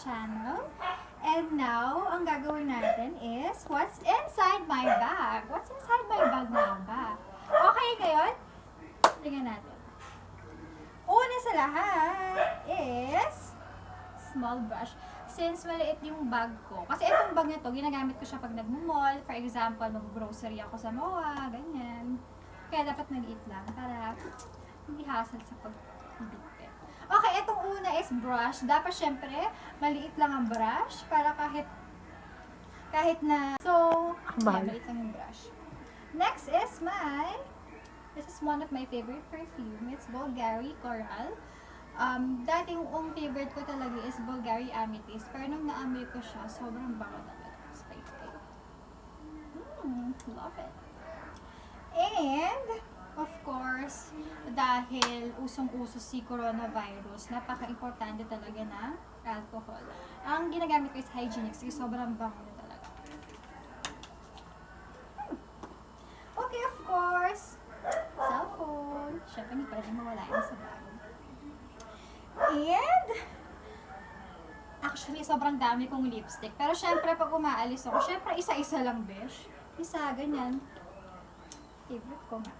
channel. And now, ang gagawin natin is, what's inside my bag? What's inside my bag na ba? Okay, ngayon, tingnan natin. Una sa lahat is small brush. Since maliit yung bag ko, kasi itong bag na to, ginagamit ko siya pag nagmo-mall. For example, mag-grocery ako sa MOA, ganyan. Kaya dapat maliit lang para hindi hassle sa pag-ibigpit. Okay, itong una is brush. Dapat syempre, maliit lang ang brush para kahit na, so, maliit lang yung brush. Next is this is one of my favorite perfume. It's Bulgari Coral. Dating favorite ko talaga is Bulgari Amethyst. Pero nung naamoy ko siya, sobrang bango talaga. Spicy. Love it. And, of course, dahil usong-uso si coronavirus, napaka-importante talaga ng alcohol. Ang ginagamit ko is hygienics kasi sobrang bango na talaga. Okay, of course, cellphone. Siyempre, hindi pa rin mawala yun sa bag. And, actually, sobrang dami kong lipstick. Pero syempre, pag umaalis ako, syempre, isa-isa lang, besh. Isa, ganyan. Favorite ko nga.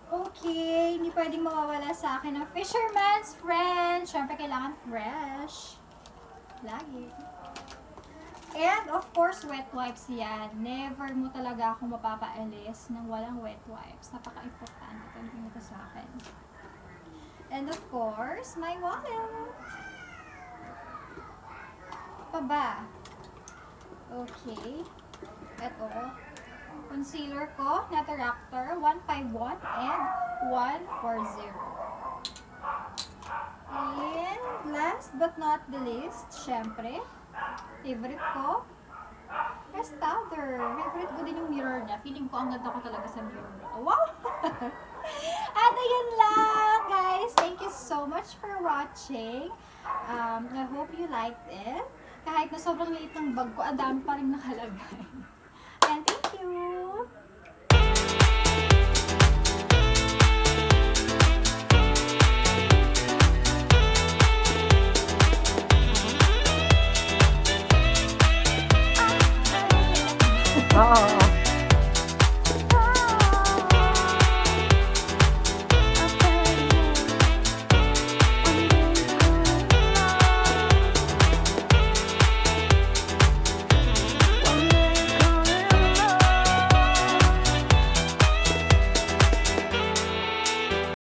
Okay, hindi pwedeng mawawala sa akin ng Fisherman's Friend. Syempre, kailangan fresh. Lagi. And, of course, wet wipes yan. Never mo talaga akong mapapaalis ng walang wet wipes. Napaka-importante ito sa akin. And of course, my wallet. Pa ba? Okay. Ito. Concealer ko, Nataractor, 151 and 140. And last but not the least, syempre, favorite ko, press powder. Favorite ko din yung mirror niya. Feeling ko ang ganda ko talaga sa mirror. Wow! At ayun lang, guys. Thank you so much for watching. I hope you liked it. Kahit na sobrang liit ng bag ko, ang dami pa rin nakalagay. And thank you! Oo.